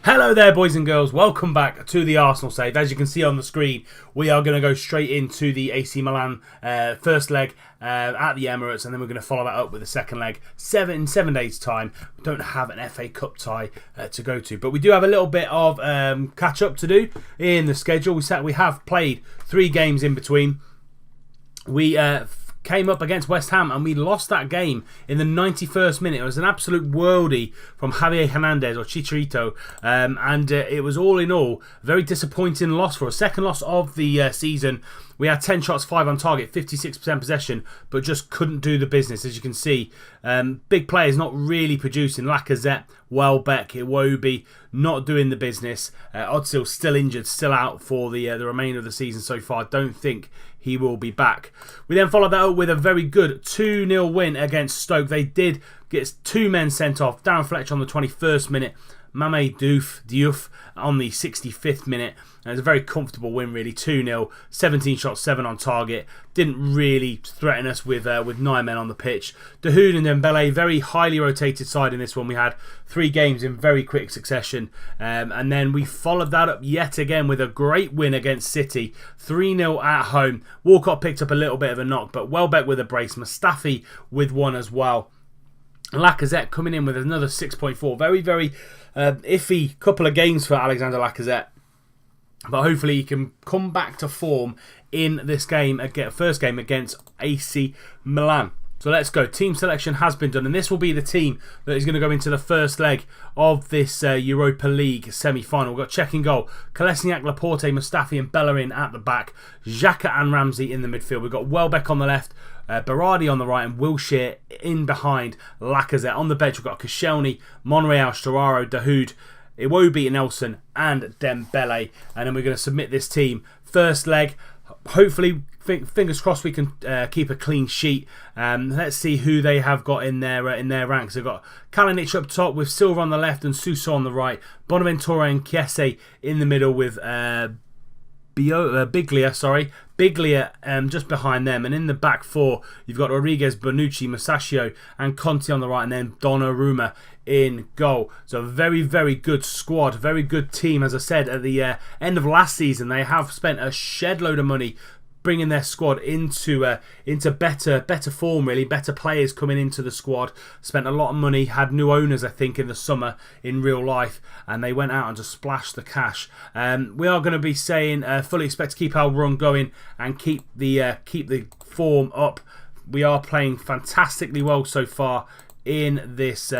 Hello there, boys and girls. Welcome back to the Arsenal save. As you can see on the screen, we are going to go straight into the AC Milan first leg at the Emirates, and then we're going to follow that up with the second leg in 7 days' time. We don't have an FA Cup tie to go to, but we do have a little bit of catch up to do in the schedule. We have played 3 games in between. We came up against West Ham and we lost that game in the 91st minute. It was an absolute worldie from Javier Hernandez or Chicharito, and it was all in all a very disappointing loss for a second loss of the season. We had 10 shots, 5 on target, 56% possession, but just couldn't do the business. As you can see, big players not really producing. Lacazette, Welbeck, Iwobi not doing the business. Özil still injured, still out for the remainder of the season so far. Don't think he will be back. We then followed that up with a very good 2-0 win against Stoke. They did get 2 men sent off. Darren Fletcher on the 21st minute. Mame Diouf on the 65th minute. And it was a very comfortable win, really. 2-0, 17 shots, 7 on target. Didn't really threaten us with 9 men on the pitch. Dahoud and Dembele, very highly rotated side in this one. We had 3 games in very quick succession. And then we followed that up yet again with a great win against City. 3-0 at home. Walcott picked up a little bit of a knock, but Welbeck with a brace. Mustafi with one as well. Lacazette coming in with another 6.4. Very, very iffy couple of games for Alexander Lacazette. But hopefully he can come back to form in this game, first game against AC Milan. So let's go. Team selection has been done, and this will be the team that is going to go into the first leg of this Europa League semi-final. We've got Cech in goal, Kolasinac, Laporte, Mustafi and Bellerin at the back, Xhaka and Ramsey in the midfield. We've got Welbeck on the left, Berardi on the right and Wilshere in behind Lacazette. On the bench we've got Koscielny, Monreal, Storaro, Dahoud, Iwobi, Nelson and Dembele. And then we're going to submit this team. First leg, hopefully, fingers crossed we can keep a clean sheet. Let's see who they have got in their ranks. They've got Kalinic up top with Silva on the left and Suso on the right. Bonaventura and Chiesa in the middle with Biglia just behind them, and in the back 4 you've got Rodriguez, Bonucci, Musacchio and Conte on the right, and then Donnarumma in goal. So a very, very good squad, very good team. As I said at the end of last season, they have spent a shed load of money bringing their squad into better form, really. Better players coming into the squad. Spent a lot of money, had new owners, I think, in the summer in real life, and they went out and just splashed the cash. We are going to be saying fully expect to keep our run going and keep the form up. We are playing fantastically well so far in this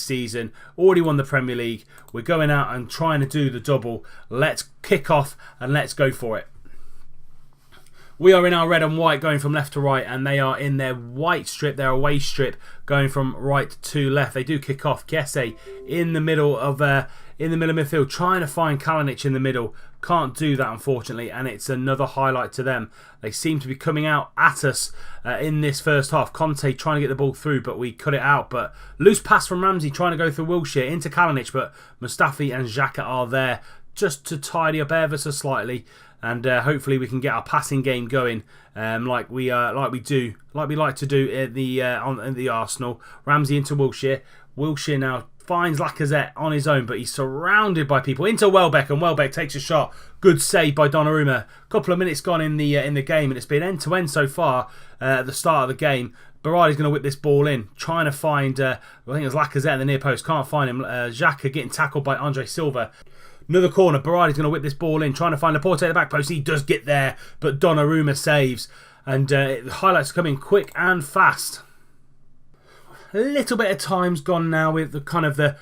season. Already won the Premier League. We're going out and trying to do the double. Let's kick off and let's go for it. We are in our red and white going from left to right, and they are in their white strip, their away strip, going from right to left. They do kick off. Chiesa in the middle of midfield, trying to find Kalinic in the middle. Can't do that, unfortunately, and it's another highlight to them. They seem to be coming out at us in this first half. Conte trying to get the ball through, but we cut it out. But loose pass from Ramsey trying to go through Wilshere into Kalinic, but Mustafi and Xhaka are there just to tidy up ever so slightly. And hopefully we can get our passing game going, like we like to do at the Arsenal. Ramsey into Wilshere. Wilshere now finds Lacazette on his own, but he's surrounded by people. Into Welbeck, and Welbeck takes a shot. Good save by Donnarumma. Couple of minutes gone in the game, and it's been end to end so far at the start of the game. Berardi's going to whip this ball in, trying to find, I think it was Lacazette in the near post. Can't find him. Xhaka getting tackled by Andre Silva. Another corner, Berardi's going to whip this ball in, trying to find Laporte at the back post. He does get there, but Donnarumma saves. And the highlights are coming quick and fast. A little bit of time's gone now with the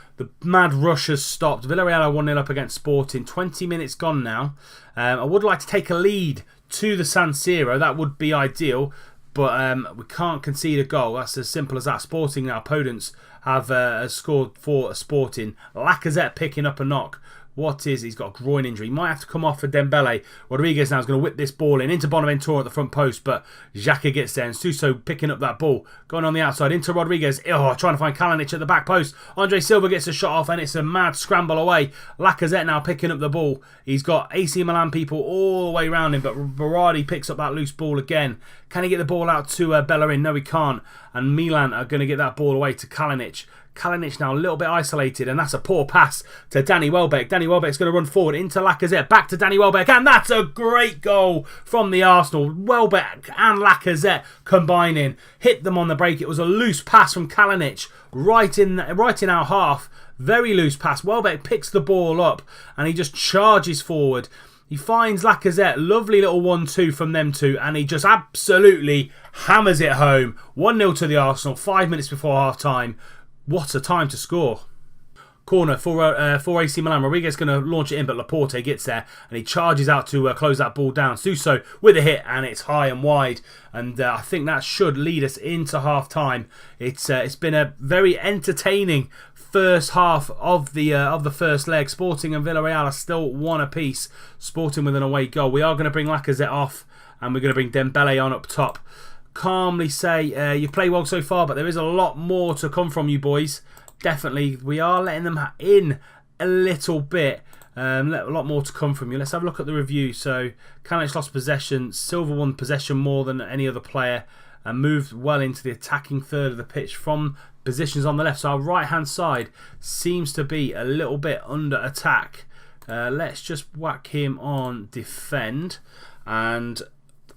mad rush has stopped. Villarreal are 1-0 up against Sporting. 20 minutes gone now. I would like to take a lead to the San Siro. That would be ideal, but we can't concede a goal. That's as simple as that. Sporting, our opponents, have scored for Sporting. Lacazette picking up a knock. He's got a groin injury. He might have to come off for Dembele. Rodriguez now is going to whip this ball in into Bonaventura at the front post, but Xhaka gets there and Suso picking up that ball. Going on the outside into Rodriguez. Trying to find Kalinic at the back post. Andre Silva gets a shot off and it's a mad scramble away. Lacazette now picking up the ball. He's got AC Milan people all the way around him, but Berardi picks up that loose ball again. Can he get the ball out to Bellerin? No, he can't. And Milan are going to get that ball away to Kalinic. Kalinic now a little bit isolated, and that's a poor pass to Danny Welbeck. Danny Welbeck's going to run forward into Lacazette, back to Danny Welbeck, and that's a great goal from the Arsenal. Welbeck and Lacazette combining, hit them on the break. It was a loose pass from Kalinic right in our half. Very loose pass. Welbeck picks the ball up and he just charges forward. He finds Lacazette, lovely little 1-2 from them two, and he just absolutely hammers it home. 1-0 to the Arsenal, 5 minutes before half time. What a time to score. Corner for AC Milan. Rodriguez going to launch it in, but Laporte gets there and he charges out to close that ball down. Suso with a hit, and it's high and wide, and I think that should lead us into half time. It's been a very entertaining first half of the first leg. Sporting and Villarreal are still 1 apiece. Sporting with an away goal. We are going to bring Lacazette off, and we're going to bring Dembele on up top. Calmly say, you play well so far, but there is a lot more to come from you boys. Definitely, we are letting them in a little bit. A lot more to come from you. Let's have a look at the review. So, Kalinic lost possession. Silva won possession more than any other player and moved well into the attacking third of the pitch from positions on the left. So our right-hand side seems to be a little bit under attack. Let's just whack him on defend, and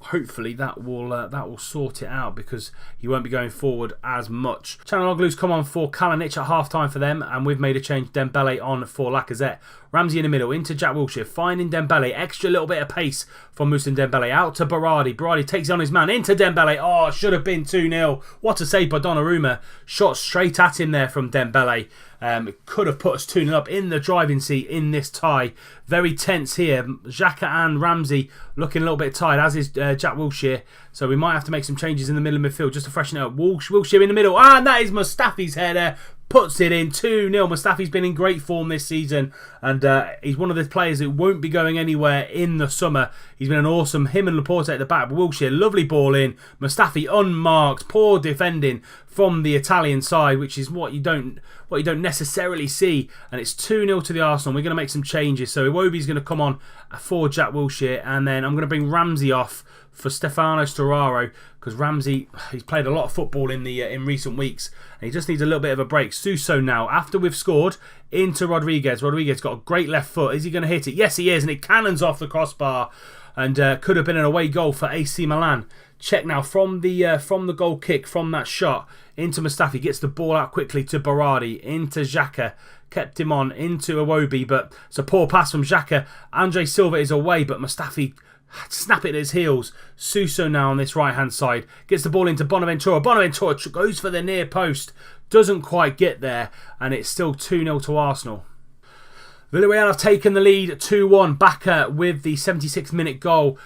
hopefully that will sort it out, because he won't be going forward as much. Çalhanoğlu's come on for Kalinic at half time for them, and we've made a change. Dembele on for Lacazette. Ramsey in the middle into Jack Wilshere, finding Dembele. Extra little bit of pace from Moussa Dembele out to Berardi. Berardi takes it on his man into Dembele. Oh, should have been 2-0. What a save by Donnarumma. Shot straight at him there from Dembele. It could have put us 2-0 up in the driving seat in this tie. Very tense here. Xhaka and Ramsey looking a little bit tired, as is Jack Wilshere. So we might have to make some changes in the middle of midfield just to freshen it up. Wilshere in the middle. And that is Mustafi's header. Puts it in 2-0. Mustafi's been in great form this season, and he's one of the players that won't be going anywhere in the summer. He's been an awesome, him and Laporte at the back. Wilshere, lovely ball in. Mustafi unmarked. Poor defending from the Italian side, which is what you don't necessarily see. And it's 2-0 to the Arsenal. We're going to make some changes. So Iwobi's going to come on for Jack Wilshere, and then I'm going to bring Ramsey off for Stefano Sturaro, because Ramsey, he's played a lot of football in recent weeks, and he just needs a little bit of a break. Suso now, after we've scored, into Rodriguez. Rodriguez got a great left foot. Is he going to hit it? Yes, he is, and it cannons off the crossbar, and could have been an away goal for AC Milan. Check now from the goal kick, from that shot into Mustafi, gets the ball out quickly to Berardi, into Xhaka, kept him on into Iwobi, but it's a poor pass from Xhaka. Andre Silva is away, but Mustafi snap it at his heels. Suso now on this right hand side gets the ball into Bonaventura. Bonaventura goes for the near post, doesn't quite get there, and it's still 2-0 to Arsenal. Villarreal have taken the lead 2-1, back with the 76th minute goal.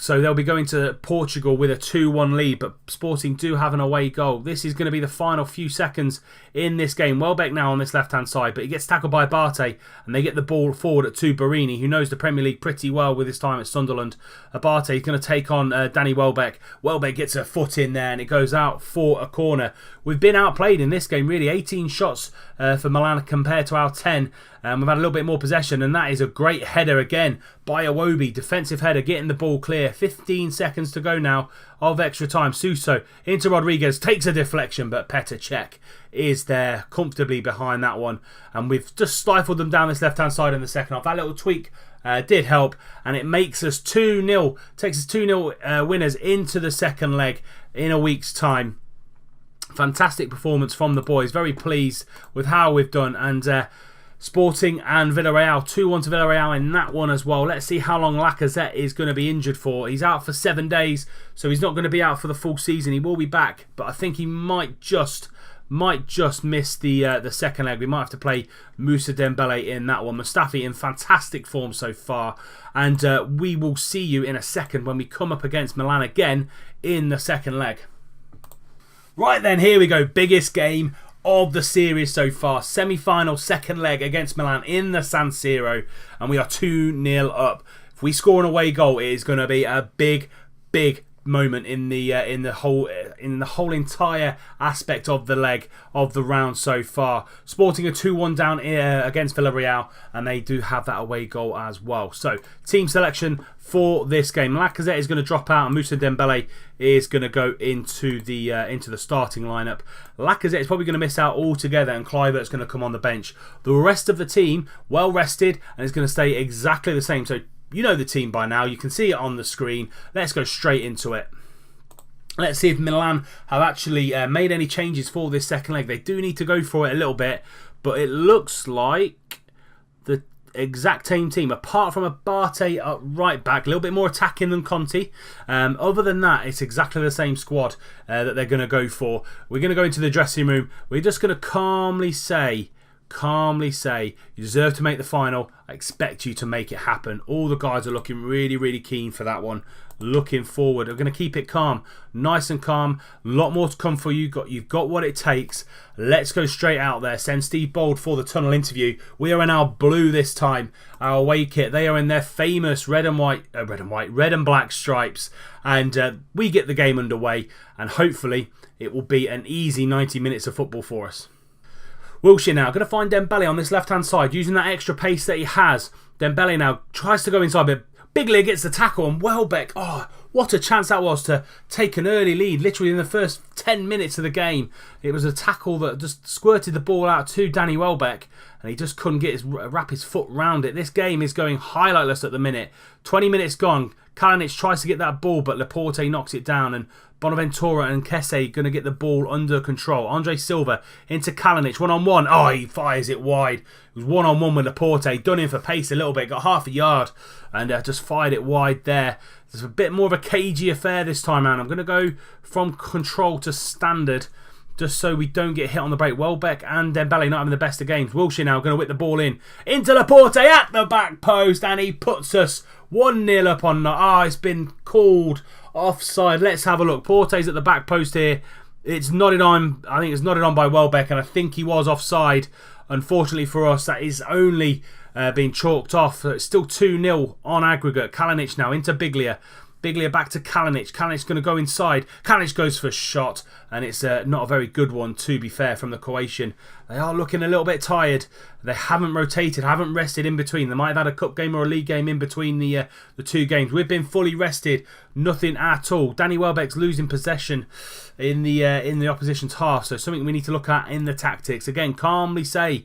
So they'll be going to Portugal with a 2-1 lead, but Sporting do have an away goal. This is going to be the final few seconds in this game. Welbeck now on this left-hand side, but he gets tackled by Abate, and they get the ball forward to Barini, who knows the Premier League pretty well with his time at Sunderland. Abate is going to take on Danny Welbeck. Welbeck gets a foot in there, and it goes out for a corner. We've been outplayed in this game, really. 18 shots for Milan compared to our 10. We've had a little bit more possession, and that is a great header again by Iwobi. Defensive header, getting the ball clear. 15 seconds to go now of extra time. Suso into Rodriguez, takes a deflection, but Petr Cech is there comfortably behind that one. And we've just stifled them down this left-hand side in the second half. That little tweak did help, and it makes us 2-0. Takes us 2-0 winners into the second leg in a week's time. Fantastic performance from the boys. Very pleased with how we've done, and Sporting and Villarreal, 2-1 to Villarreal in that one as well. Let's see how long Lacazette is going to be injured for. He's out for 7 days, so he's not going to be out for the full season. He will be back, but I think he might just miss the second leg. We might have to play Moussa Dembele in that one. Mustafi in fantastic form so far, and we will see you in a second when we come up against Milan again in the second leg. Right then, here we go. Biggest game of the series so far. Semi-final second leg against Milan in the San Siro, and we are 2-0 up. If we score an away goal, it is going to be a big moment in the whole in the whole entire aspect of the leg of the round so far. Sporting a 2-1 down against Villarreal, and they do have that away goal as well. So team selection for this game: Lacazette is going to drop out, and Moussa Dembele is going to go into the starting lineup. Lacazette is probably going to miss out altogether, and Kluivert's going to come on the bench. The rest of the team well rested, and is going to stay exactly the same. So you know the team by now. You can see it on the screen. Let's go straight into it. Let's see if Milan have actually made any changes for this second leg. They do need to go for it a little bit, but it looks like the exact same team, apart from Abate at right back, a little bit more attacking than Conte. Other than that, it's exactly the same squad that they're going to go for. We're going to go into the dressing room. We're just going to calmly say, you deserve to make the final. I expect you to make it happen. All the guys are looking really, really keen for that one. Looking forward. We're going to keep it calm, nice and calm. A lot more to come for you. You've got what it takes. Let's go straight out there. Send Steve Bold for the tunnel interview. We are in our blue this time. Our away kit. They are in their famous red and black stripes. And we get the game underway. And hopefully it will be an easy 90 minutes of football for us. Wilshere now going to find Dembele on this left-hand side, using that extra pace that he has. Dembele now tries to go inside, but Biglia gets the tackle, and Welbeck, oh, what a chance that was to take an early lead, literally in the first 10 minutes of the game. It was a tackle that just squirted the ball out to Danny Welbeck, and he just couldn't wrap his foot round it. This game is going highlightless at the minute. 20 minutes gone. Kalinic tries to get that ball, but Laporte knocks it down, and Bonaventura and Kesse going to get the ball under control. Andre Silva into Kalinic, one-on-one. Oh, he fires it wide. It was one-on-one with Laporte. Done in for pace a little bit. Got half a yard and just fired it wide there. There's a bit more of a cagey affair this time around. I'm going to go from control to standard, just so we don't get hit on the break. Welbeck and Dembele not having the best of games. Wilshere now going to whip the ball in. Into Laporte at the back post, and he puts us 1-0 up on... it's been called offside. Let's have a look. Porte's at the back post here. It's nodded on. I think it's nodded on by Welbeck, and I think he was offside. Unfortunately for us, that is only being chalked off. So it's still 2-0 on aggregate. Kalinic now into Biglia. Biglia back to Kalinic. Kalinic's going to go inside. Kalinic goes for a shot, and it's not a very good one, to be fair, from the Croatian. They are looking a little bit tired. They haven't rotated, haven't rested in between. They might have had a cup game or a league game in between the two games. We've been fully rested, nothing at all. Danny Welbeck's losing possession in the opposition's half, so something we need to look at in the tactics. Again, calmly say...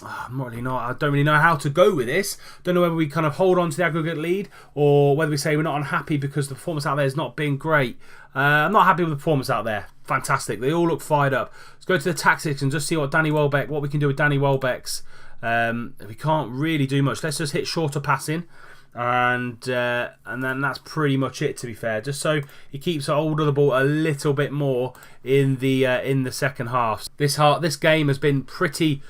I don't really know how to go with this. Don't know whether we kind of hold on to the aggregate lead, or whether we say we're not unhappy because the performance out there has not been great. I'm not happy with the performance out there. Fantastic. They all look fired up. Let's go to the tactics and just see what we can do with Danny Welbeck's. We can't really do much. Let's just hit shorter passing, and then that's pretty much it, to be fair. Just so he keeps hold of the ball a little bit more in the second half. This game has been pretty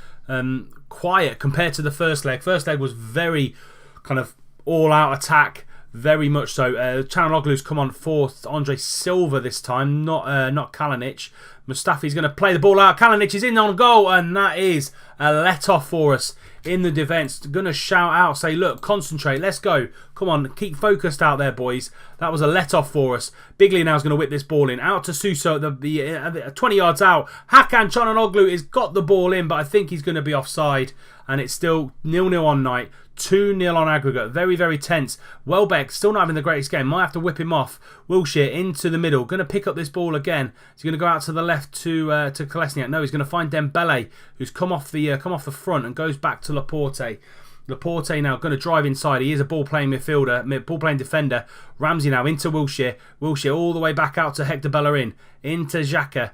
quiet compared to the first leg. First leg was very kind of all-out attack, very much so. Çalhanoğlu's come on fourth. Andre Silva this time, not Kalinic. Mustafi's going to play the ball out. Kalinic is in on goal, and that is a let-off for us in the defence. Going to shout out, say, look, concentrate, let's go. Come on, keep focused out there, boys. That was a let-off for us. Biglia now is going to whip this ball in. Out to Suso, the 20 yards out. Hakan Çalhanoğlu has got the ball in, but I think he's going to be offside. And it's still 0-0 on night. 2-0 on aggregate. Very, very tense. Welbeck still not having the greatest game. Might have to whip him off. Wilshere into the middle. Going to pick up this ball again. He's going to go out to the left to Kolesniak. No, he's going to find Dembele, who's come off the front and goes back to Laporte. Laporte now going to drive inside. He is a ball-playing midfielder, ball-playing defender. Ramsey now into Wilshere. Wilshere all the way back out to Hector Bellerin. Into Xhaka.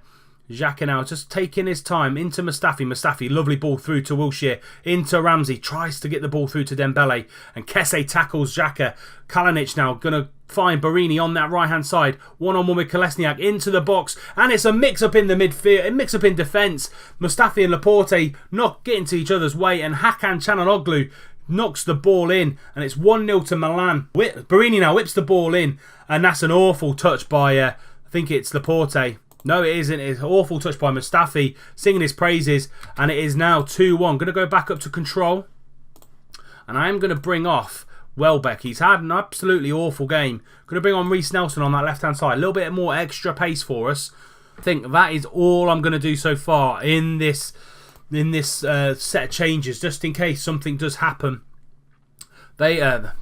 Xhaka now just taking his time into Mustafi. Mustafi, lovely ball through to Wilshere. Into Ramsey, tries to get the ball through to Dembele. And Kesse tackles Xhaka. Kalinic now going to find Barini on that right-hand side. One-on-one with Kolesniak into the box. And it's a mix-up in the midfield, a mix-up in defence. Mustafi and Laporte not getting to each other's way. And Hakan Çalhanoğlu knocks the ball in. And it's 1-0 to Milan. Barini now whips the ball in. And that's an awful touch by, I think it's Laporte. No, it isn't. It's an awful touch by Mustafi, singing his praises, and it is now 2-1. Going to go back up to control, and I am going to bring off Welbeck. He's had an absolutely awful game. Going to bring on Reece Nelson on that left-hand side. A little bit more extra pace for us. I think that is all I'm going to do so far in this set of changes, just in case something does happen. The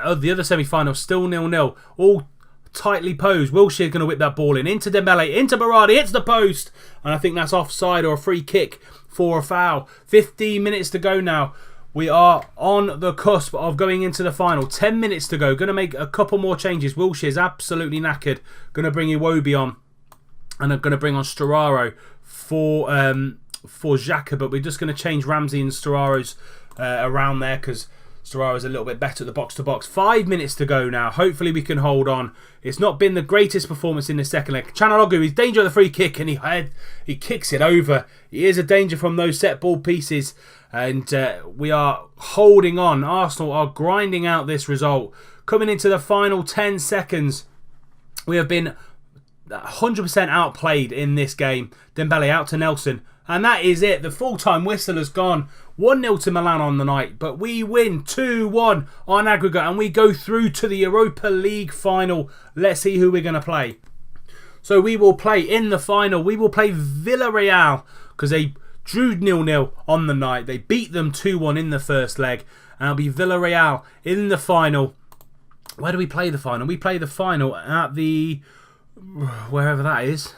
other semi-final still 0-0. All tightly posed. Wilshere going to whip that ball in. Into Dembele, into Berardi, hits the post. And I think that's offside or a free kick for a foul. 15 minutes to go now. We are on the cusp of going into the final. 10 minutes to go. Going to make a couple more changes. Wilshere's absolutely knackered. Going to bring Iwobi on. And I'm going to bring on Storaro for Xhaka. But we're just going to change Ramsey and Storaro's around there because Storaro's a little bit better at the box-to-box. 5 minutes to go now. Hopefully we can hold on. It's not been the greatest performance in the second leg. Chanalogu, he's danger of the free kick and he kicks it over. He is a danger from those set ball pieces. And we are holding on. Arsenal are grinding out this result. Coming into the final 10 seconds, we have been 100% outplayed in this game. Dembele out to Nelson. And that is it. The full-time whistle has gone. 1-0 to Milan on the night. But we win 2-1 on aggregate. And we go through to the Europa League final. Let's see who we're going to play. So we will play in the final. We will play Villarreal. Because they drew 0-0 on the night. They beat them 2-1 in the first leg. And it'll be Villarreal in the final. Where do we play the final? We play the final at the... wherever that is.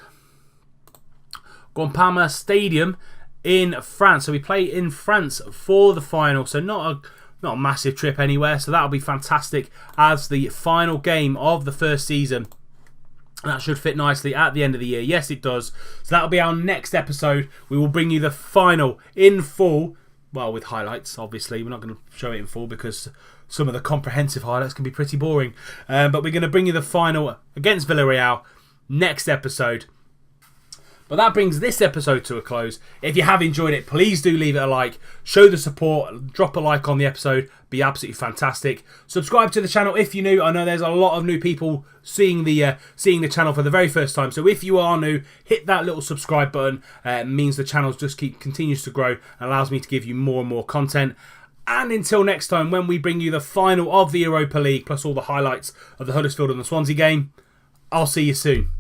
Groupama Stadium in France. So we play in France for the final. So not a massive trip anywhere. So that'll be fantastic as the final game of the first season. That should fit nicely at the end of the year. Yes, it does. So that'll be our next episode. We will bring you the final in full. Well, with highlights, obviously. We're not going to show it in full because some of the comprehensive highlights can be pretty boring. But we're going to bring you the final against Villarreal next episode. But that brings this episode to a close. If you have enjoyed it, please do leave it a like. Show the support. Drop a like on the episode. Be absolutely fantastic. Subscribe to the channel if you're new. I know there's a lot of new people seeing the channel for the very first time. So if you are new, hit that little subscribe button. It means the channel just continues to grow and allows me to give you more and more content. And until next time, when we bring you the final of the Europa League, plus all the highlights of the Huddersfield and the Swansea game, I'll see you soon.